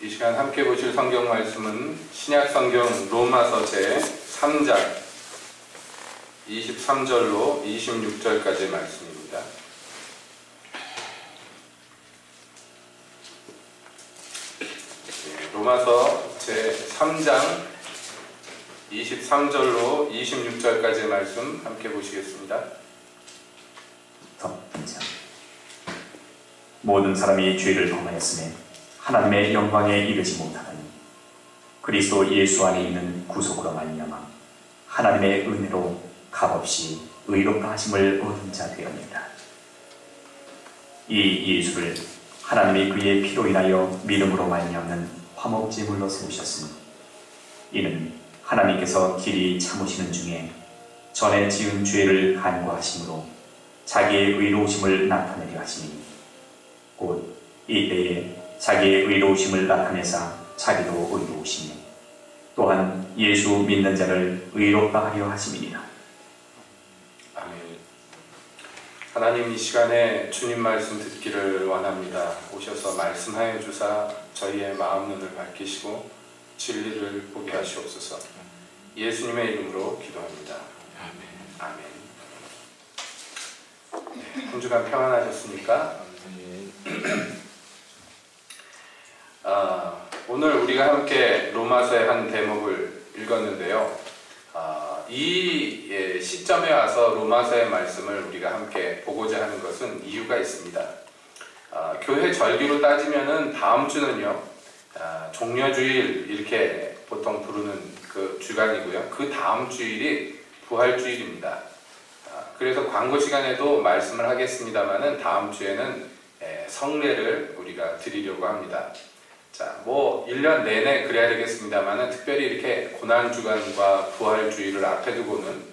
이 시간 함께 보실 성경 말씀은 신약 성경 로마서 제 3장 23절로 26절까지의 말씀입니다. 로마서 제 3장 23절로 26절까지의 말씀 함께 보시겠습니다. 모든 사람이 죄를 범하였으며 하나님의 영광에 이르지 못하더니 그리스도 예수 안에 있는 구속으로 말미암아 하나님의 은혜로 값없이 의롭다 하심을 얻은 자 되었느니라. 이 예수를 하나님이 그의 피로 인하여 믿음으로 말미암는 화목제물로 세우셨으니 이는 하나님께서 길이 참으시는 중에 전에 지은 죄를 간구하심으로 자기의 의로우심을 나타내려 하시니 곧 이때에 자기의 의로우심을 나타내사 자기도 의로우시며 또한 예수 믿는 자를 의롭다 하려 하심이니라. 아멘. 하나님, 이 시간에 주님 말씀 듣기를 원합니다. 오셔서 말씀하여 주사 저희의 마음 눈을 밝히시고 진리를 보게 하시옵소서. 예수님의 이름으로 기도합니다. 아멘. 네, 한 주간 평안하셨습니까? 오늘 우리가 함께 로마서의 한 대목을 읽었는데요. 이 시점에 와서 로마서의 말씀을 우리가 함께 보고자 하는 것은 이유가 있습니다. 교회 절기로 따지면은 다음 주는요, 종려주일 이렇게 보통 부르는 그 주간이고요. 그 다음 주일이 부활주일입니다. 그래서 광고 시간에도 말씀을 하겠습니다만은 다음 주에는 성례를 우리가 드리려고 합니다. 자, 1년 내내 그래야 되겠습니다만은 특별히 이렇게 고난주간과 부활주의를 앞에 두고는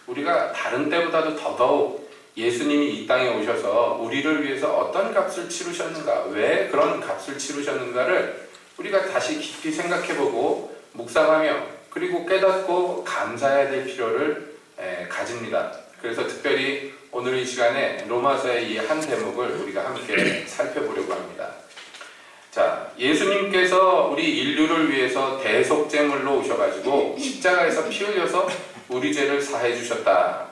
우리가 다른 때보다도 더더욱 예수님이 이 땅에 오셔서 우리를 위해서 어떤 값을 치르셨는가, 왜 그런 값을 치르셨는가를 우리가 다시 깊이 생각해보고 묵상하며 그리고 깨닫고 감사해야 될 필요를 가집니다. 그래서 특별히 오늘 이 시간에 로마서의 이 한 대목을 우리가 함께 살펴보려고 합니다. 자, 예수님께서 우리 인류를 위해서 대속제물로 오셔가지고 십자가에서 피 흘려서 우리 죄를 사해 주셨다.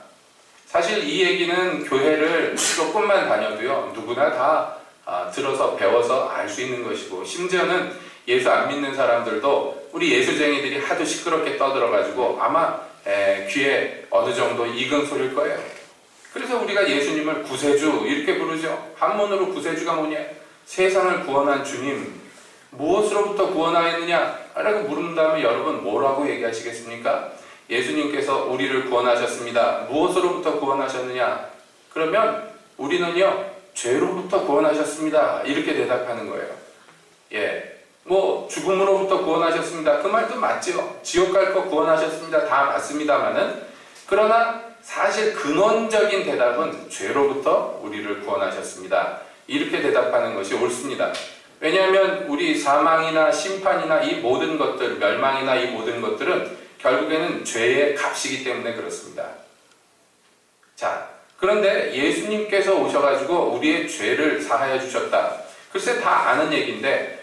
사실 이 얘기는 교회를 조금만 다녀도요, 누구나 다 들어서 배워서 알 수 있는 것이고, 심지어는 예수 안 믿는 사람들도 우리 예수쟁이들이 하도 시끄럽게 떠들어가지고 아마 귀에 어느 정도 익은 소리일 거예요. 그래서 우리가 예수님을 구세주 이렇게 부르죠. 한문으로 구세주가 뭐냐? 세상을 구원한 주님, 무엇으로부터 구원하였느냐? 라고 물은다면 여러분 뭐라고 얘기하시겠습니까? 예수님께서 우리를 구원하셨습니다. 무엇으로부터 구원하셨느냐? 그러면 우리는요, 죄로부터 구원하셨습니다. 이렇게 대답하는 거예요. 죽음으로부터 구원하셨습니다. 그 말도 맞죠. 지옥 갈 거 구원하셨습니다. 다 맞습니다만은, 그러나 사실 근원적인 대답은 죄로부터 우리를 구원하셨습니다. 이렇게 대답하는 것이 옳습니다. 왜냐하면 우리 사망이나 심판이나 이 모든 것들, 멸망이나 이 모든 것들은 결국에는 죄의 값이기 때문에 그렇습니다. 자, 그런데 예수님께서 오셔가지고 우리의 죄를 사하여 주셨다. 글쎄 다 아는 얘기인데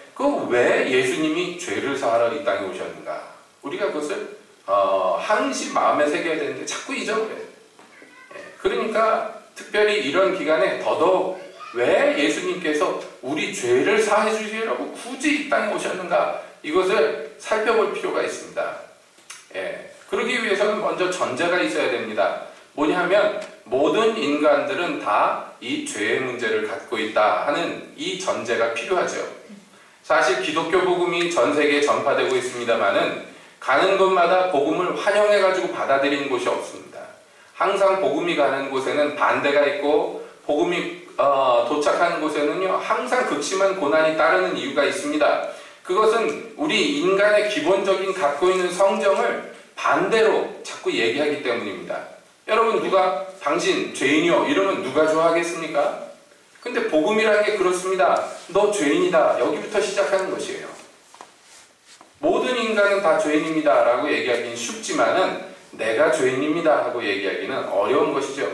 왜 예수님이 죄를 사하러 이 땅에 오셨는가? 우리가 그것을 항시 마음에 새겨야 되는데 자꾸 잊어버려요. 그러니까 특별히 이런 기간에 더더욱 왜 예수님께서 우리 죄를 사해 주시려고 굳이 이 땅에 오셨는가? 이것을 살펴볼 필요가 있습니다. 그러기 위해서는 먼저 전제가 있어야 됩니다. 뭐냐면 모든 인간들은 다 이 죄의 문제를 갖고 있다 하는 이 전제가 필요하죠. 사실 기독교 복음이 전 세계에 전파되고 있습니다만은 가는 곳마다 복음을 환영해가지고 받아들이는 곳이 없습니다. 항상 복음이 가는 곳에는 반대가 있고 복음이 도착하는 곳에는요, 항상 극심한 고난이 따르는 이유가 있습니다. 그것은 우리 인간의 기본적인 갖고 있는 성정을 반대로 자꾸 얘기하기 때문입니다. 여러분, 누가 당신 죄인이요 이러면 누가 좋아하겠습니까? 근데 복음이라는 게 그렇습니다. 너 죄인이다. 여기부터 시작하는 것이에요. 모든 인간은 다 죄인입니다 라고 얘기하기는 쉽지만은 내가 죄인입니다 하고 얘기하기는 어려운 것이죠.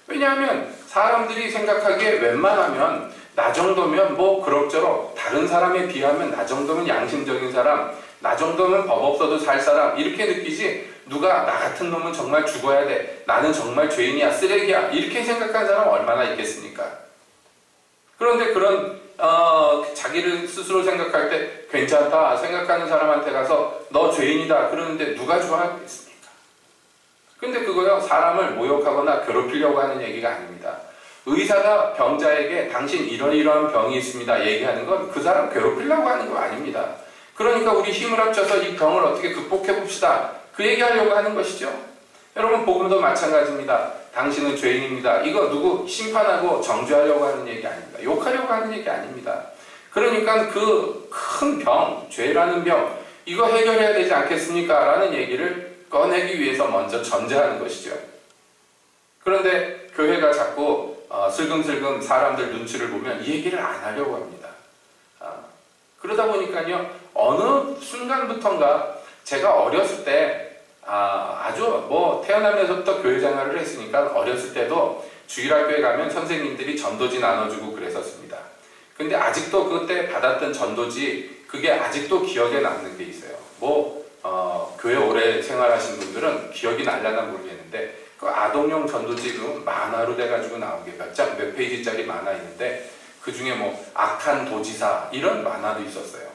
왜냐하면 사람들이 생각하기에 웬만하면 나 정도면 뭐 그럭저럭 다른 사람에 비하면 나 정도면 양심적인 사람, 나 정도면 법 없어도 살 사람 이렇게 느끼지 누가 나 같은 놈은 정말 죽어야 돼, 나는 정말 죄인이야, 쓰레기야 이렇게 생각하는 사람 얼마나 있겠습니까? 그런데 그런 자기를 스스로 생각할 때 괜찮다 생각하는 사람한테 가서 너 죄인이다 그러는데 누가 좋아하겠습니까? 근데 그거요, 사람을 모욕하거나 괴롭히려고 하는 얘기가 아닙니다. 의사가 병자에게 당신 이러이러한 병이 있습니다 얘기하는 건 그 사람 괴롭히려고 하는 거 아닙니다. 그러니까 우리 힘을 합쳐서 이 병을 어떻게 극복해 봅시다 그 얘기하려고 하는 것이죠. 여러분, 복음도 마찬가지입니다. 당신은 죄인입니다. 이거 누구 심판하고 정죄하려고 하는 얘기 아닙니다. 욕하려고 하는 얘기 아닙니다. 그러니까 그 큰 병, 죄라는 병 이거 해결해야 되지 않겠습니까? 라는 얘기를 꺼내기 위해서 먼저 전제하는 것이죠. 그런데 교회가 자꾸 슬금슬금 사람들 눈치를 보면 이 얘기를 안 하려고 합니다. 그러다 보니까요, 어느 순간부턴가 제가 어렸을 때 아주 태어나면서부터 교회 생활을 했으니까 어렸을 때도 주일학교에 가면 선생님들이 전도지 나눠주고 그랬었습니다. 근데 아직도 그때 받았던 전도지 그게 아직도 기억에 남는 게 있어요. 교회 오래 생활하신 분들은 기억이 날려나 모르겠는데 그 아동용 전도지로 만화로 돼가지고 나온 게 몇 페이지짜리 만화 있는데 그 중에 악한 도지사 이런 만화도 있었어요.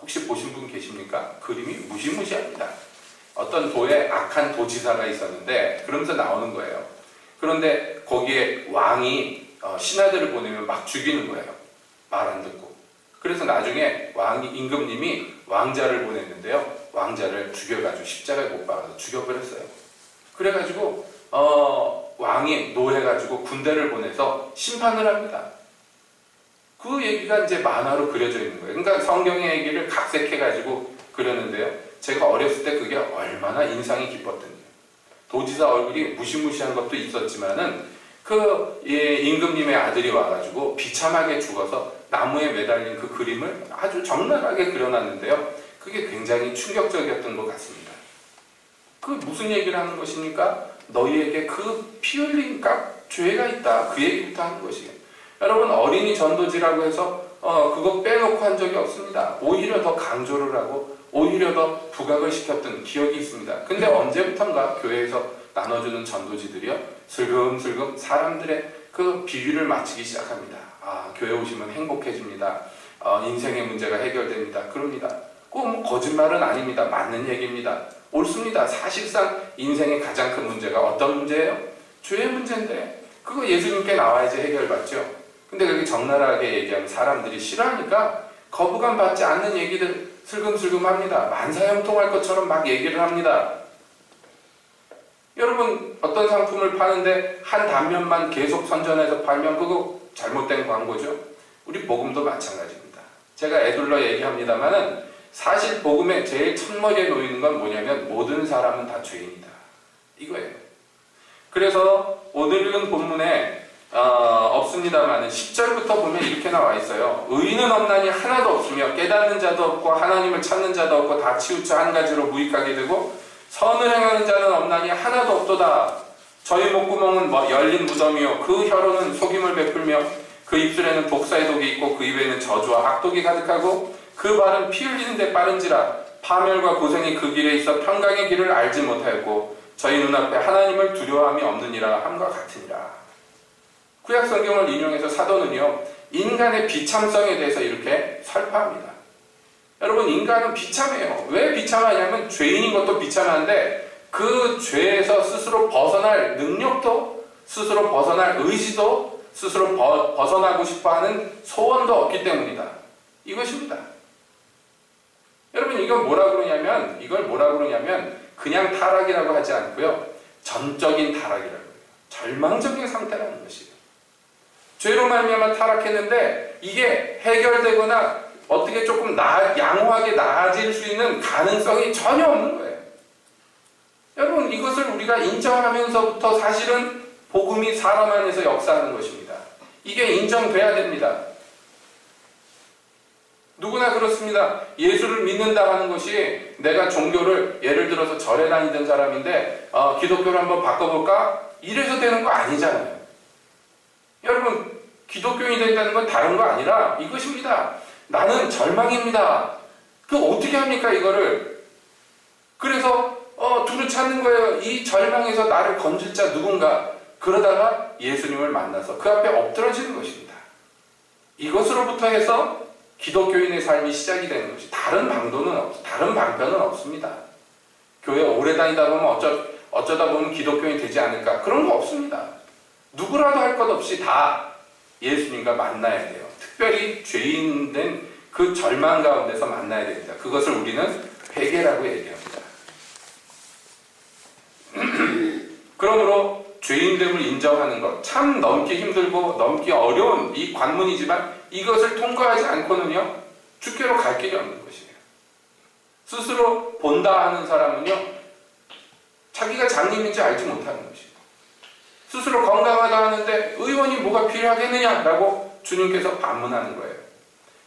혹시 보신 분 계십니까? 그림이 무시무시합니다. 어떤 도에 악한 도지사가 있었는데 그러면서 나오는 거예요. 그런데 거기에 왕이 신하들을 보내면 막 죽이는 거예요. 말 안 듣고. 그래서 나중에 임금님이 왕자를 보냈는데요. 왕자를 죽여가지고 십자가에 못 박아서 죽여버렸어요. 그래가지고 왕이 노해가지고 군대를 보내서 심판을 합니다. 그 얘기가 이제 만화로 그려져 있는 거예요. 그러니까 성경의 얘기를 각색해가지고 그렸는데요. 제가 어렸을 때 그게 얼마나 인상이 깊었던지. 도지사 얼굴이 무시무시한 것도 있었지만은 임금님의 아들이 와가지고 비참하게 죽어서 나무에 매달린 그 그림을 아주 적나라하게 그려놨는데요. 그게 굉장히 충격적이었던 것 같습니다. 그 무슨 얘기를 하는 것입니까? 너희에게 그 피 흘린 죄가 있다. 그 얘기부터 하는 것이에요. 여러분, 어린이 전도지라고 해서 그거 빼놓고 한 적이 없습니다. 오히려 더 강조를 하고 오히려 더 부각을 시켰던 기억이 있습니다. 근데 언제부턴가 교회에서 나눠주는 전도지들이요, 슬금슬금 사람들의 그 비위를 맞추기 시작합니다. 교회 오시면 행복해집니다. 인생의 문제가 해결됩니다. 그럽니다. 그거 거짓말은 아닙니다. 맞는 얘기입니다. 옳습니다. 사실상 인생의 가장 큰 문제가 어떤 문제예요? 죄의 문제인데 그거 예수님께 나와야지 해결받죠. 근데 그렇게 적나라하게 얘기하면 사람들이 싫어하니까 거부감 받지 않는 얘기들 슬금슬금 합니다. 만사형통할 것처럼 막 얘기를 합니다. 여러분, 어떤 상품을 파는데 한 단면만 계속 선전해서 팔면 그거 잘못된 광고죠. 우리 복음도 마찬가지입니다. 제가 애둘러 얘기합니다만은 사실 복음의 제일 첫머리에 놓이는 건 뭐냐면 모든 사람은 다 죄인이다. 이거예요. 그래서 오늘 읽은 본문에 없습니다만 10절부터 보면 이렇게 나와 있어요. 의인은 없나니 하나도 없으며 깨닫는 자도 없고 하나님을 찾는 자도 없고 다 치우쳐 한 가지로 무익하게 되고 선을 행하는 자는 없나니 하나도 없도다. 저희 목구멍은 열린 무덤이요 그 혀로는 속임을 베풀며 그 입술에는 독사의 독이 있고 그 입에는 저주와 악독이 가득하고 그 발은 피 흘리는 데 빠른지라 파멸과 고생이 그 길에 있어 평강의 길을 알지 못하였고 저희 눈앞에 하나님을 두려워함이 없느니라 함과 같으니라. 구약 성경을 인용해서 사도는요, 인간의 비참성에 대해서 이렇게 설파합니다. 여러분, 인간은 비참해요. 왜 비참하냐면 죄인인 것도 비참한데 그 죄에서 스스로 벗어날 능력도, 스스로 벗어날 의지도, 스스로 벗어나고 싶어하는 소원도 없기 때문이다. 이것입니다. 여러분, 이걸 뭐라 그러냐면 그냥 타락이라고 하지 않고요, 전적인 타락이라고 해요. 절망적인 상태라는 것이에요. 죄로 말미암아 타락했는데 이게 해결되거나 어떻게 조금 양호하게 나아질 수 있는 가능성이 전혀 없는 거예요. 여러분, 이것을 우리가 인정하면서부터 사실은 복음이 사람 안에서 역사하는 것입니다. 이게 인정돼야 됩니다. 누구나 그렇습니다. 예수를 믿는다 하는 것이 내가 종교를 예를 들어서 절에 다니던 사람인데 기독교를 한번 바꿔볼까? 이래서 되는 거 아니잖아요. 여러분, 기독교인이 된다는 건 다른 거 아니라 이것입니다. 나는 절망입니다. 그 어떻게 합니까 이거를? 그래서 둘을 찾는 거예요. 이 절망에서 나를 건질 자 누군가. 그러다가 예수님을 만나서 그 앞에 엎드러지는 것입니다. 이것으로부터 해서 기독교인의 삶이 시작이 되는 것이 다른 방편은 없습니다. 교회 오래 다니다 보면 어쩌다 보면 기독교인이 되지 않을까? 그런 거 없습니다. 누구라도 할 것 없이 다 예수님과 만나야 돼요. 특별히 죄인 된 그 절망 가운데서 만나야 됩니다. 그것을 우리는 회개라고 얘기합니다. 그러므로 죄인됨을 인정하는 것, 참 넘기 힘들고 넘기 어려운 이 관문이지만 이것을 통과하지 않고는요, 주께로 갈 길이 없는 것이에요. 스스로 본다 하는 사람은요, 자기가 장님인지 알지 못하는 것이에요. 스스로 건강하다 하는데 의원이 뭐가 필요하겠느냐라고 주님께서 반문하는 거예요.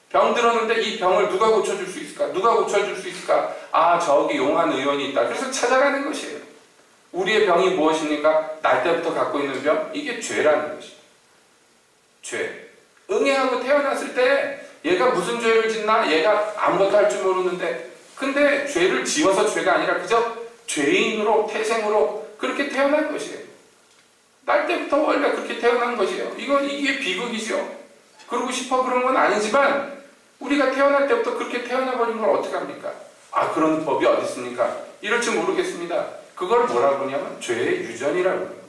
병 들었는데 이 병을 누가 고쳐줄 수 있을까? 누가 고쳐줄 수 있을까? 아, 저기 용한 의원이 있다. 그래서 찾아가는 것이에요. 우리의 병이 무엇입니까? 날 때부터 갖고 있는 병? 이게 죄라는 것이에요. 죄. 응애하고 태어났을 때 얘가 무슨 죄를 짓나? 얘가 아무것도 할 줄 모르는데 근데 죄를 지어서 죄가 아니라 그저 죄인으로 태생으로 그렇게 태어난 것이에요. 날 때부터 원래 그렇게 태어난 것이에요. 이게 비극이죠. 그러고 싶어 그런 건 아니지만 우리가 태어날 때부터 그렇게 태어나버린 걸 어떡합니까? 아, 그런 법이 어디 있습니까? 이럴지 모르겠습니다. 그걸 뭐라고 그러냐면 죄의 유전이라고 그러는 거예요.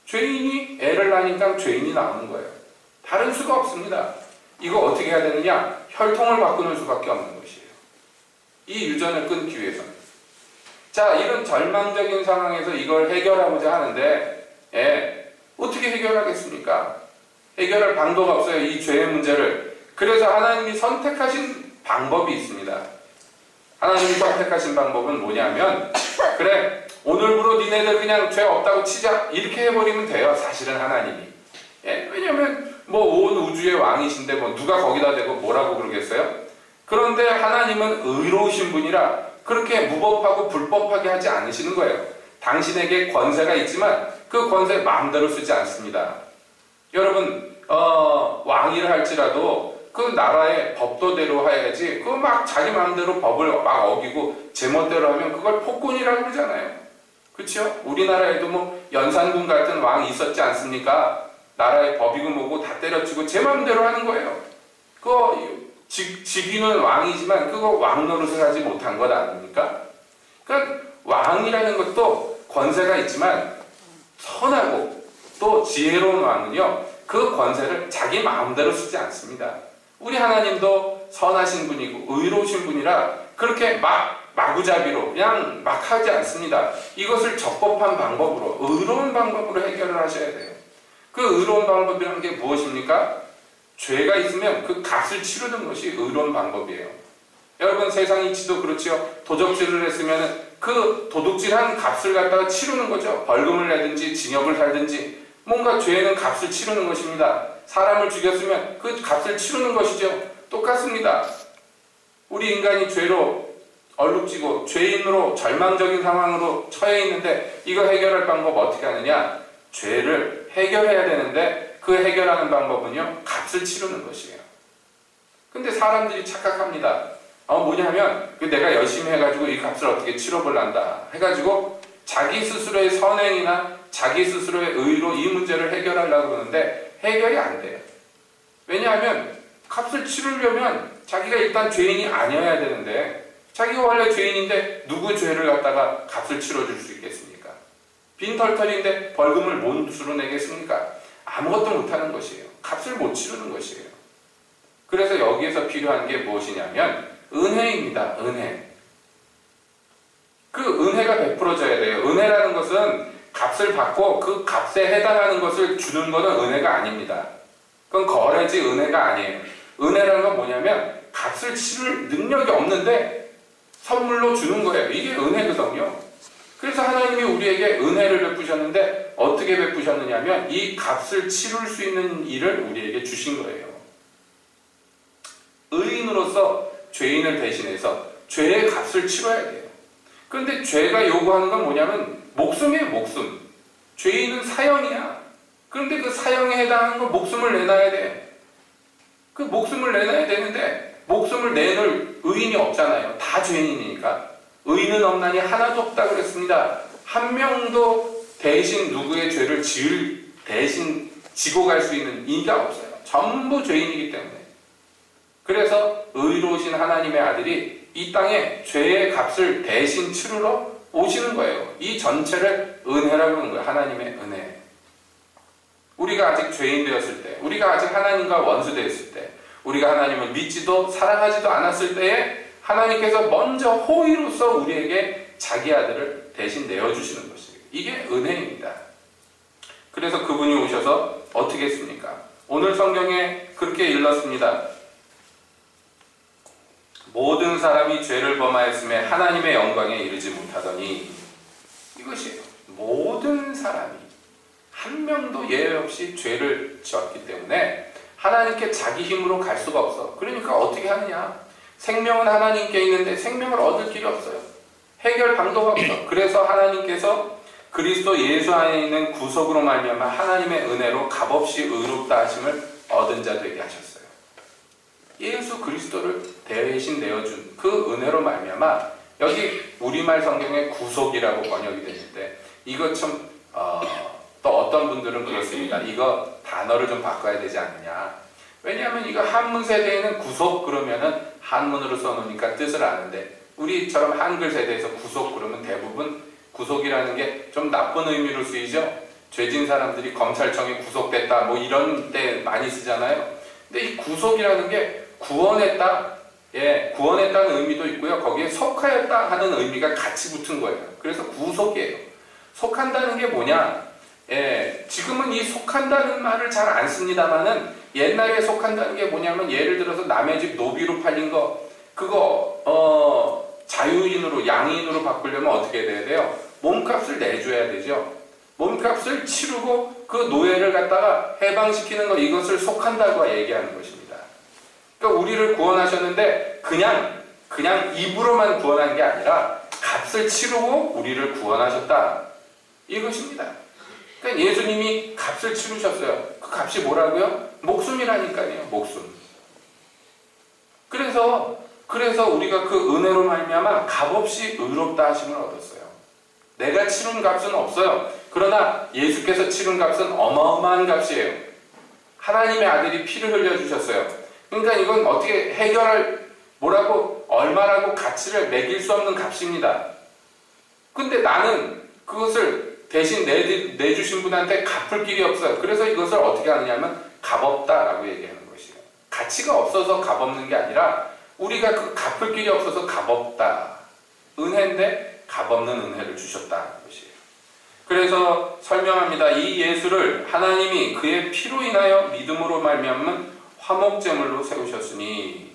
죄인이 애를 낳으니까 죄인이 나오는 거예요. 다른 수가 없습니다. 이거 어떻게 해야 되느냐? 혈통을 바꾸는 수밖에 없는 것이에요. 이 유전을 끊기 위해서는. 자, 이런 절망적인 상황에서 이걸 해결하고자 하는데 어떻게 해결하겠습니까? 해결할 방도가 없어요. 이 죄의 문제를. 그래서 하나님이 선택하신 방법이 있습니다. 하나님이 선택하신 방법은 뭐냐면 그래, 오늘부로 니네들 그냥 죄 없다고 치자 이렇게 해버리면 돼요. 사실은 하나님이. 왜냐면 온 우주의 왕이신데 누가 거기다 대고 뭐라고 그러겠어요? 그런데 하나님은 의로우신 분이라 그렇게 무법하고 불법하게 하지 않으시는 거예요. 당신에게 권세가 있지만 그 권세 마음대로 쓰지 않습니다. 여러분 왕위를 할지라도 그 나라의 법도대로 해야지 그 막 자기 마음대로 법을 막 어기고 제멋대로 하면 그걸 폭군이라고 그러잖아요. 그렇죠? 우리나라에도 연산군 같은 왕이 있었지 않습니까? 나라의 법이고 뭐고 다 때려치고 제 마음대로 하는 거예요. 그거 직위는 왕이지만 그거 왕 노릇을 하지 못한 것 아닙니까? 그러니까 왕이라는 것도 권세가 있지만 선하고 또 지혜로운 왕은요, 그 권세를 자기 마음대로 쓰지 않습니다. 우리 하나님도 선하신 분이고 의로우신 분이라 그렇게 마구잡이로 그냥 막 하지 않습니다. 이것을 적법한 방법으로, 의로운 방법으로 해결을 하셔야 돼요. 그 의로운 방법이라는 게 무엇입니까? 죄가 있으면 그 값을 치르는 것이 의로운 방법이에요. 여러분, 세상 이치도 그렇지요. 도적질을 했으면 그 도둑질한 값을 갖다가 치르는 거죠. 벌금을 내든지 징역을 살든지 뭔가 죄는 값을 치르는 것입니다. 사람을 죽였으면 그 값을 치르는 것이죠. 똑같습니다. 우리 인간이 죄로 얼룩지고 죄인으로 절망적인 상황으로 처해 있는데 이거 해결할 방법 어떻게 하느냐? 죄를 해결해야 되는데 그 해결하는 방법은요, 값을 치르는 것이에요. 근데 사람들이 착각합니다. 뭐냐면 내가 열심히 해가지고 이 값을 어떻게 치러볼란다 해가지고 자기 스스로의 선행이나 자기 스스로의 의로 이 문제를 해결하려고 그러는데 해결이 안 돼요. 왜냐하면 값을 치르려면 자기가 일단 죄인이 아니어야 되는데 자기가 원래 죄인인데 누구 죄를 갖다가 값을 치러줄 수 있겠습니까? 빈털털인데 벌금을 뭔 수로 내겠습니까? 아무것도 못하는 것이에요. 값을 못 치르는 것이에요. 그래서 여기에서 필요한 게 무엇이냐면 은혜입니다. 은혜. 그 은혜가 베풀어져야 돼요. 은혜라는 것은 값을 받고 그 값에 해당하는 것을 주는 것은 은혜가 아닙니다. 그건 거래지 은혜가 아니에요. 은혜라는 건 뭐냐면 값을 치를 능력이 없는데 선물로 주는 거예요. 이게 은혜거든요. 그래서 하나님이 우리에게 은혜를 베푸셨는데 어떻게 베푸셨느냐면 이 값을 치를 수 있는 일을 우리에게 주신 거예요. 의인으로서 죄인을 대신해서 죄의 값을 치러야 돼요. 그런데 죄가 요구하는 건 뭐냐면 목숨이에요. 목숨. 죄인은 사형이야. 그런데 그 사형에 해당하는 거 목숨을 내놔야 돼. 그 목숨을 내놔야 되는데 목숨을 내놓을 의인이 없잖아요. 다 죄인이니까. 의인은 없나니 하나도 없다 그랬습니다. 한 명도 대신 누구의 죄를 대신 지고 갈 수 있는 이가 없어요. 전부 죄인이기 때문에. 그래서 의로우신 하나님의 아들이 이 땅에 죄의 값을 대신 치르러 오시는 거예요. 이 전체를 은혜라고 하는 거예요. 하나님의 은혜. 우리가 아직 죄인 되었을 때, 우리가 아직 하나님과 원수 되었을 때, 우리가 하나님을 믿지도 사랑하지도 않았을 때에 하나님께서 먼저 호의로서 우리에게 자기 아들을 대신 내어주시는 것이에요. 이게 은혜입니다. 그래서 그분이 오셔서 어떻게 했습니까? 오늘 성경에 그렇게 일렀습니다. 모든 사람이 죄를 범하였음에 하나님의 영광에 이르지 못하더니, 이것이에요. 모든 사람이 한 명도 예외 없이 죄를 지었기 때문에 하나님께 자기 힘으로 갈 수가 없어. 그러니까 어떻게 하느냐? 생명은 하나님께 있는데 생명을 얻을 길이 없어요. 해결 방도가 없어. 그래서 하나님께서 그리스도 예수 안에 있는 구속으로 말미암아 하나님의 은혜로 값없이 의롭다 하심을 얻은 자 되게 하셨어요. 예수 그리스도를 대신 내어준 그 은혜로 말미암아, 여기 우리말 성경에 구속이라고 번역이 되는데 이거 참 또 어떤 분들은 그렇습니다. 이거 단어를 좀 바꿔야 되지 않느냐. 왜냐하면 이거 한문 세대에는 구속 그러면은 한문으로 써놓으니까 뜻을 아는데, 우리처럼 한글 세대에서 구속 그러면 대부분 구속이라는 게 좀 나쁜 의미로 쓰이죠. 죄진 사람들이 검찰청에 구속됐다 뭐 이런 때 많이 쓰잖아요. 근데 이 구속이라는 게 구원했다, 구원했다는 의미도 있고요. 거기에 속하였다 하는 의미가 같이 붙은 거예요. 그래서 구속이에요. 속한다는 게 뭐냐? 지금은 이 속한다는 말을 잘 안 씁니다만은 옛날에 속한다는 게 뭐냐면, 예를 들어서 남의 집 노비로 팔린 거, 그거 자유인으로, 양인으로 바꾸려면 어떻게 돼야 돼요? 몸값을 내줘야 되죠. 몸값을 치르고 그 노예를 갖다가 해방시키는 거, 이것을 속한다고 얘기하는 것입니다. 그러니까 우리를 구원하셨는데 그냥 입으로만 구원한 게 아니라 값을 치르고 우리를 구원하셨다, 이것입니다. 그러니까 예수님이 값을 치르셨어요. 그 값이 뭐라고요? 목숨이라니까요. 목숨. 그래서 우리가 그 은혜로 말미암아 값없이 의롭다 하심을 얻었어요. 내가 치른 값은 없어요. 그러나 예수께서 치른 값은 어마어마한 값이에요. 하나님의 아들이 피를 흘려주셨어요. 그러니까 이건 어떻게 해결할, 뭐라고, 얼마라고 가치를 매길 수 없는 값입니다. 근데 나는 그것을 대신 내주신 분한테 갚을 길이 없어요. 그래서 이것을 어떻게 하느냐면 값없다라고 얘기하는 것이에요. 가치가 없어서 값없는 게 아니라 우리가 그 갚을 길이 없어서 값없다. 은혜인데 값없는 은혜를 주셨다는 것이에요. 그래서 설명합니다. 이 예수를 하나님이 그의 피로 인하여 믿음으로 말미암은 화목제물로 세우셨으니,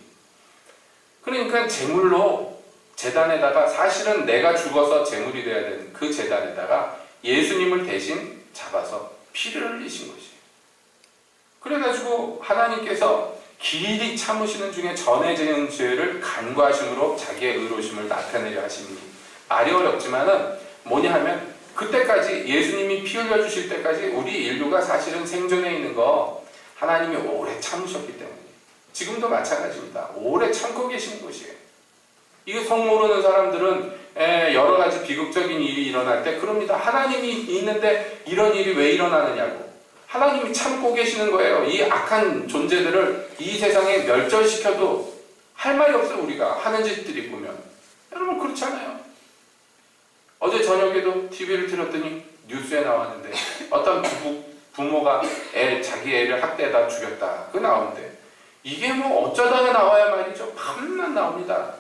그러니까 제물로 제단에다가, 사실은 내가 죽어서 제물이 되어야 되는 그 제단에다가 예수님을 대신 잡아서 피를 흘리신 것이에요. 그래가지고 하나님께서 길이 참으시는 중에 전에 지은 죄를 간과하심으로 자기의 의로심을 나타내려 하십니. 말이 어렵지만은 뭐냐 하면, 그때까지 예수님이 피 흘려주실 때까지 우리 인류가 사실은 생존해 있는 거 하나님이 오래 참으셨기 때문에, 지금도 마찬가지입니다. 오래 참고 계시는 것이에요. 이게 성 모르는 사람들은 여러 가지 비극적인 일이 일어날 때 그럽니다. 하나님이 있는데 이런 일이 왜 일어나느냐고. 하나님이 참고 계시는 거예요. 이 악한 존재들을 이 세상에 멸절시켜도 할 말이 없어요. 우리가 하는 짓들이 보면. 여러분 그렇잖아요. 어제 저녁에도 TV를 틀었더니 뉴스에 나왔는데 어떤 부모가 자기 애를 학대하다 죽였다, 그거 나오는데, 이게 뭐 어쩌다가 나와야 말이죠. 밤낮 나옵니다.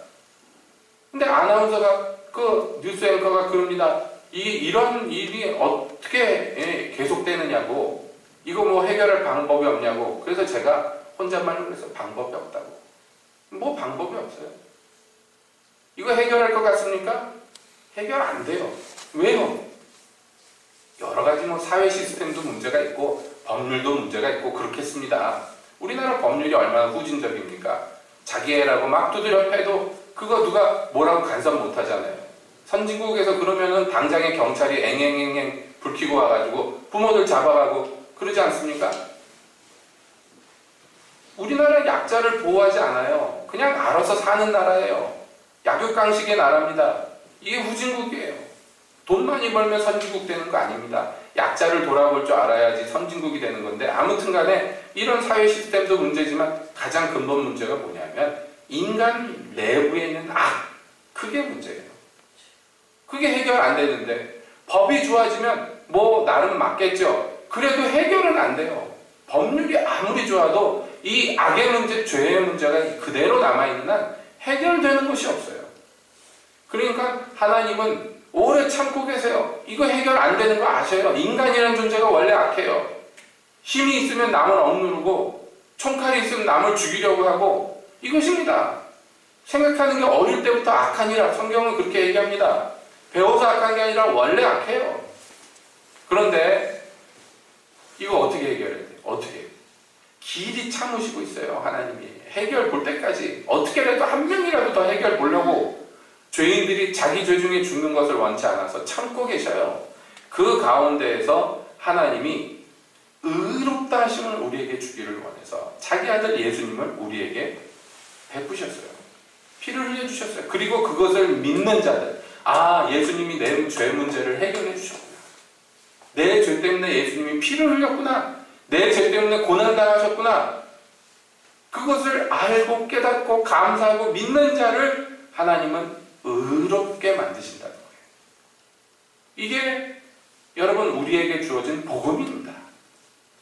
근데 아나운서가, 그 뉴스 앵커가 그럽니다. 이런 일이 어떻게 계속되느냐고, 이거 뭐 해결할 방법이 없냐고. 그래서 제가 혼잣말로 그래서 방법이 없다고. 뭐 방법이 없어요. 이거 해결할 것 같습니까? 해결 안 돼요. 왜요? 여러 가지 뭐 사회 시스템도 문제가 있고 법률도 문제가 있고 그렇겠습니다. 우리나라 법률이 얼마나 후진적입니까? 자기 애라고 막 두드려 패도 그거 누가 뭐라고 간섭 못 하잖아요. 선진국에서 그러면은 당장에 경찰이 앵앵앵앵 불 켜고 와가지고 부모들 잡아가고 그러지 않습니까? 우리나라 약자를 보호하지 않아요. 그냥 알아서 사는 나라예요. 약육강식의 나라입니다. 이게 후진국이에요. 돈 많이 벌면 선진국 되는 거 아닙니다. 약자를 돌아볼 줄 알아야지 선진국이 되는 건데, 아무튼 간에 이런 사회 시스템도 문제지만 가장 근본 문제가 뭐냐면 인간 내부에 있는 악, 그게 문제예요. 그게 해결 안 되는데 법이 좋아지면 뭐 나름 맞겠죠. 그래도 해결은 안 돼요. 법률이 아무리 좋아도 이 악의 문제, 죄의 문제가 그대로 남아있는 한 해결되는 것이 없어요. 그러니까 하나님은 오래 참고 계세요. 이거 해결 안 되는 거 아셔요. 인간이라는 존재가 원래 악해요. 힘이 있으면 남을 억누르고 총칼이 있으면 남을 죽이려고 하고, 이것입니다. 생각하는 게 어릴 때부터 악하니라 성경은 그렇게 얘기합니다. 배워서 악한 게 아니라 원래 악해요. 그런데 이거 어떻게 해결해야 돼요? 어떻게? 길이 참으시고 있어요. 하나님이 해결 볼 때까지 어떻게라도 한 명이라도 더 해결 보려고 죄인들이 자기 죄 중에 죽는 것을 원치 않아서 참고 계셔요. 그 가운데에서 하나님이 의롭다 하심을 우리에게 주기를 원해서 자기 아들 예수님을 우리에게 베푸셨어요. 피를 흘려주셨어요. 그리고 그것을 믿는 자들, 아, 예수님이 내 죄 문제를 해결해 주셨구나. 내 죄 때문에 예수님이 피를 흘렸구나. 내 죄 때문에 고난당하셨구나. 그것을 알고 깨닫고 감사하고 믿는 자를 하나님은 의롭게 만드신다는 거예요. 이게 여러분 우리에게 주어진 복음입니다.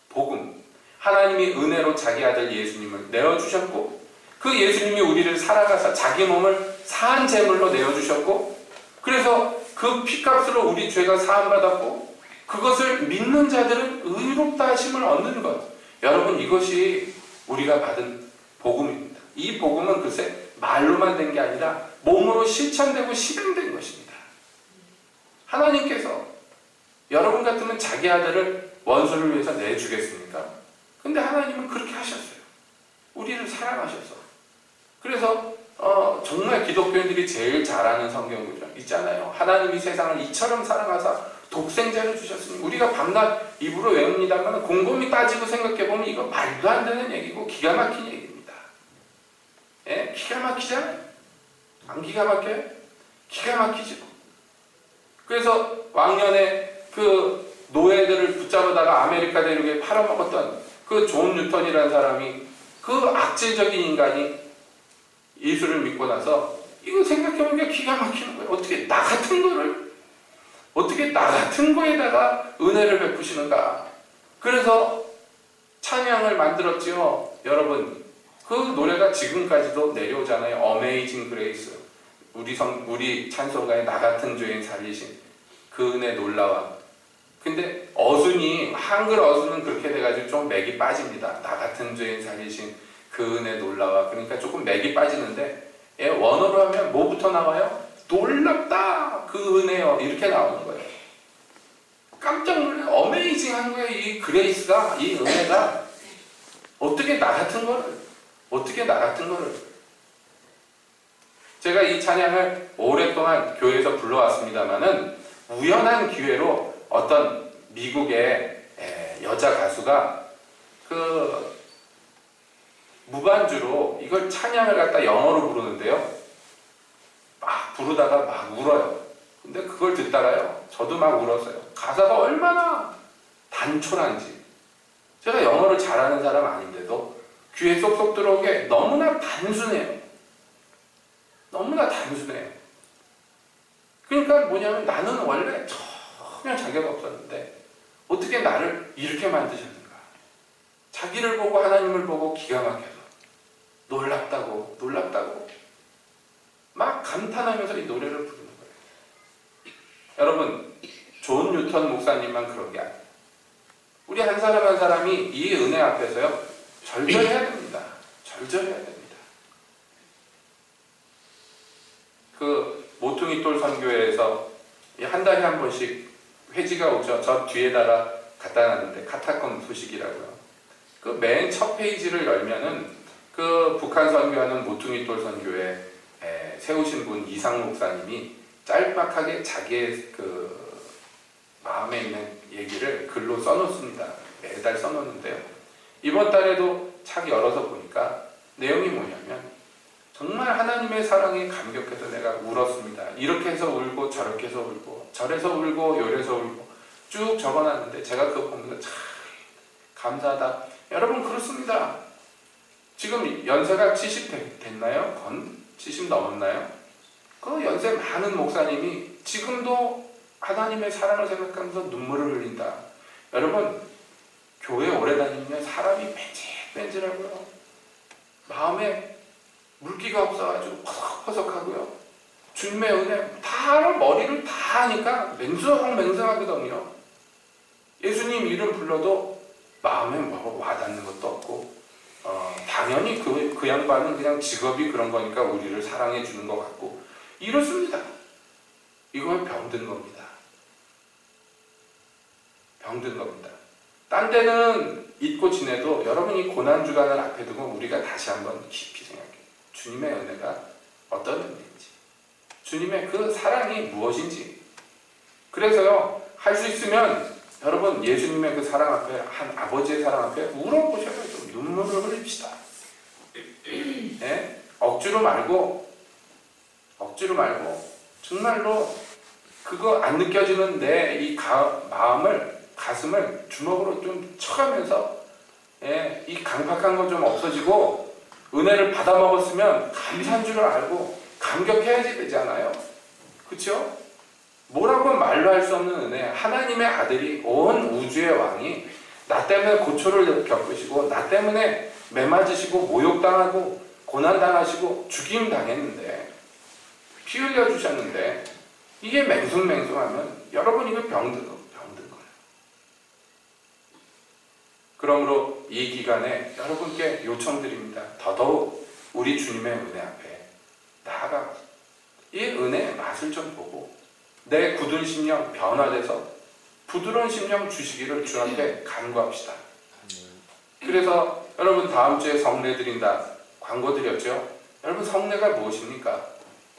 복음. 하나님이 은혜로 자기 아들 예수님을 내어주셨고, 그 예수님이 우리를 살아가서 자기 몸을 사한 제물로 내어주셨고, 그래서 그 피값으로 우리 죄가 사함받았고, 그것을 믿는 자들은 의롭다 하심을 얻는 것. 여러분, 이것이 우리가 받은 복음입니다. 이 복음은 글쎄 말로만 된 게 아니라 몸으로 실천되고 실행된 것입니다. 하나님께서 여러분 같으면 자기 아들을 원수를 위해서 내주겠습니까? 근데 하나님은 그렇게 하셨어요. 우리를 사랑하셔서. 그래서 정말 기독교인들이 제일 잘 아는 성경 구절 있잖아요. 하나님이 세상을 이처럼 사랑하사 독생자를 주셨으니, 우리가 밤낮 입으로 외웁니다만 곰곰이 따지고 생각해보면 이거 말도 안 되는 얘기고 기가 막힌 얘기입니다. 예? 기가 막히잖아요. 안 기가 막혀요? 기가 막히죠. 그래서 왕년에 그 노예들을 붙잡아다가 아메리카 대륙에 팔아먹었던 그 존 뉴턴이라는 사람이, 그 악질적인 인간이 예수를 믿고 나서 이거 생각해보니까 기가 막히는 거예요. 어떻게 나 같은 거에다가 은혜를 베푸시는가. 그래서 찬양을 만들었지요. 여러분, 그 노래가 지금까지도 내려오잖아요. Amazing Grace. 우리 찬송가에 나 같은 죄인 살리신 그 은혜 놀라워. 근데 어순이, 한글 어순은 그렇게 돼가지고 좀 맥이 빠집니다. 나 같은 죄인 살리신 그 은혜 놀라워. 그러니까 조금 맥이 빠지는데, 원어로 하면 뭐부터 나와요? 놀랍다 그 은혜요, 이렇게 나오는 거예요. 깜짝 놀라요. 어메이징한 거예요. 이 그레이스가, 이 은혜가 어떻게 나 같은 거를 제가 이 찬양을 오랫동안 교회에서 불러왔습니다마는 우연한 기회로 어떤 미국의 여자 가수가 그 무반주로 이걸 찬양을 갖다 영어로 부르는데요. 막 부르다가 막 울어요. 근데 그걸 듣다가요, 저도 막 울었어요. 가사가 얼마나 단촐한지. 제가 영어를 잘하는 사람 아닌데도 귀에 쏙쏙 들어오게 너무나 단순해요. 너무나 단순해요. 그러니까 뭐냐면, 나는 원래 전혀 자격 없었는데 어떻게 나를 이렇게 만드셨는가. 자기를 보고 하나님을 보고 기가 막혀서 놀랍다고 막 감탄하면서 이 노래를 부르는 거예요. 여러분, 존 뉴턴 목사님만 그런 게 아니에요. 우리 한 사람 한 사람이 이 은혜 앞에서요, 절절해야 됩니다. 절절해야 됩니다. 그 모퉁이돌 선교회에서 한 달에 한 번씩 회지가 오죠. 저 뒤에다가 갖다 놨는데, 카타콤 소식이라고요. 그 맨 첫 페이지를 열면은 그 북한 선교하는 모퉁이돌 선교회 세우신 분 이상 목사님이 짤막하게 자기의 그 마음에 있는 얘기를 글로 써놓습니다. 매달 써놓는데요. 이번 달에도 책 열어서 보니까 내용이 뭐냐면 정말 하나님의 사랑에 감격해서 내가 울었습니다. 이렇게 해서 울고 저렇게 해서 울고 저래서 울고 요래서 울고 쭉 적어놨는데 제가 그거 보면서 참 감사하다. 여러분 그렇습니다. 지금 연세가 70 됐나요? 70 넘었나요? 그 연세 많은 목사님이 지금도 하나님의 사랑을 생각하면서 눈물을 흘린다. 여러분 교회 오래 다니면 사람이 뺀질뺀질하고요. 마음에 물기가 없어가지고 퍼석퍼석하고요. 주님의 은혜 다 머리를 다 하니까 맹성맹성하거든요. 예수님 이름 불러도 마음에 뭐 와닿는 것도 없고 당연히 그 양반은 그냥 직업이 그런 거니까 우리를 사랑해 주는 것 같고 이렇습니다. 이건 병든 겁니다. 병든 겁니다. 딴 데는 잊고 지내도 여러분이 고난주간을 앞에 두고 우리가 다시 한번 깊이 생각해요. 주님의 은혜가 어떤 은혜인지, 주님의 그 사랑이 무엇인지. 그래서요, 할 수 있으면 여러분 예수님의 그 사랑 앞에, 한 아버지의 사랑 앞에 울어보셔요. 좀 눈물을 흘립시다. 네? 억지로 말고 정말로 그거 안 느껴지는 내 이 가슴을 주먹으로 좀 쳐가면서 이 강팍한 거 좀 없어지고 은혜를 받아 먹었으면 감사한 줄을 알고 감격해야지 되잖아요. 그렇죠? 뭐라고 말로 할 수 없는 은혜. 하나님의 아들이 온 우주의 왕이 나 때문에 고초를 겪으시고 나 때문에 매맞으시고 모욕당하고 고난당하시고 죽임당했는데 피 흘려주셨는데 이게 맹숭맹숭하면 여러분 이거 병든 거예요. 그러므로 이 기간에 여러분께 요청드립니다. 더더욱 우리 주님의 은혜 앞에 나아가 이 은혜의 맛을 좀 보고 내 굳은 심령 변화돼서 부드러운 심령 주시기를 주 앞에 간구합시다. 그래서 여러분 다음 주에 성례 드린다 광고 드렸죠. 여러분 성례가 무엇입니까?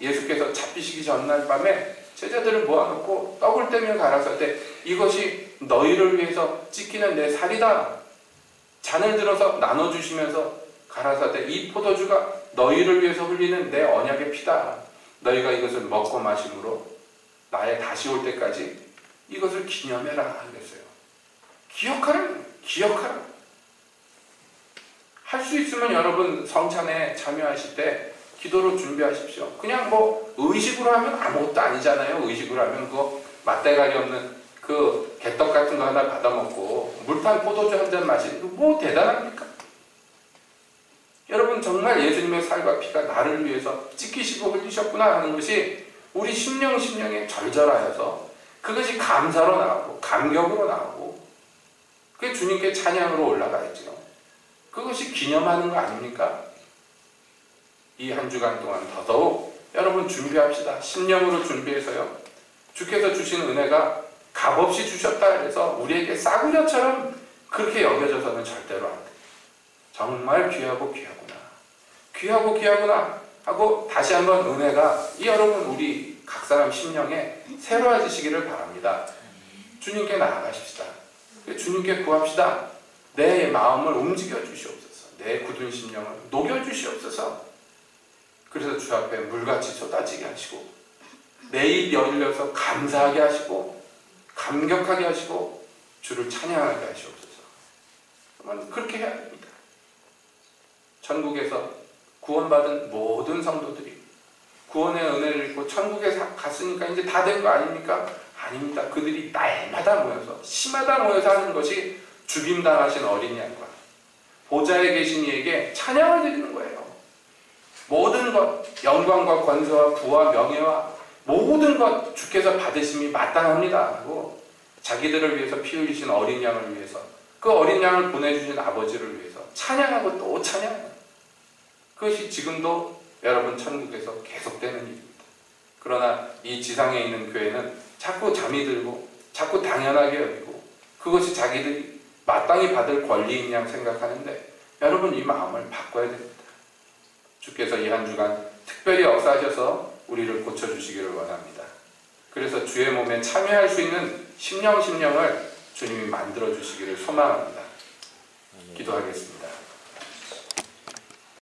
예수께서 잡히시기 전날 밤에 제자들을 모아놓고 떡을 떼며 가라사대 이것이 너희를 위해서 찢기는 내 살이다. 잔을 들어서 나눠주시면서 가라사대 이 포도주가 너희를 위해서 흘리는 내 언약의 피다. 너희가 이것을 먹고 마심으로 나의 다시 올 때까지 이것을 기념해라 그랬어요. 기억하라. 할 수 있으면 여러분 성찬에 참여하실 때 기도로 준비하십시오. 그냥 뭐 의식으로 하면 아무것도 아니잖아요. 의식으로 하면 그거 맛대가리 없는 그 개떡 같은 거 하나 받아먹고 물탄 포도주 한 잔 마시는 거 뭐 대단합니까? 여러분 정말 예수님의 살과 피가 나를 위해서 찢기시고 흘리셨구나 하는 것이 우리 심령에 절절하여서 그것이 감사로 나오고 감격으로 나오고 그게 주님께 찬양으로 올라가야죠. 그것이 기념하는 거 아닙니까? 이 한 주간 동안 더더욱 여러분 준비합시다. 심령으로 준비해서요. 주께서 주신 은혜가 값없이 주셨다 해서 우리에게 싸구려처럼 그렇게 여겨져서는 절대로 안 돼요. 정말 귀하구나 하고 다시 한번 은혜가 여러분 우리 각 사람 심령에 새로워지시기를 바랍니다. 주님께 나아가십시다. 주님께 구합시다. 내 마음을 움직여 주시옵소서. 내 굳은 심령을 녹여 주시옵소서. 그래서 주 앞에 물같이 쏟아지게 하시고 내 입 열려서 감사하게 하시고 감격하게 하시고 주를 찬양하게 하시옵소서. 그러면 그렇게 해야 됩니다. 천국에서 구원받은 모든 성도들이 구원의 은혜를 입고 천국에 갔으니까 이제 다 된 거 아닙니까? 아닙니다. 그들이 날마다 모여서 시마다 모여서 하는 것이 죽임당하신 어린 양과 보좌에 계신 이에게 찬양을 드리는 거예요. 모든 것, 영광과 권세와 부와 명예와 모든 것 주께서 받으심이 마땅합니다 하고 자기들을 위해서 피 흘리신 어린 양을 위해서 그 어린 양을 보내주신 아버지를 위해서 찬양하고 또 찬양해요. 그것이 지금도 여러분 천국에서 계속되는 일입니다. 그러나 이 지상에 있는 교회는 자꾸 잠이 들고 자꾸 당연하게 여기고 그것이 자기들이 마땅히 받을 권리인 양 생각하는데 여러분 이 마음을 바꿔야 됩니다. 주께서 이 한 주간 특별히 역사하셔서 우리를 고쳐주시기를 원합니다. 그래서 주의 몸에 참여할 수 있는 심령을 주님이 만들어 주시기를 소망합니다. 기도하겠습니다.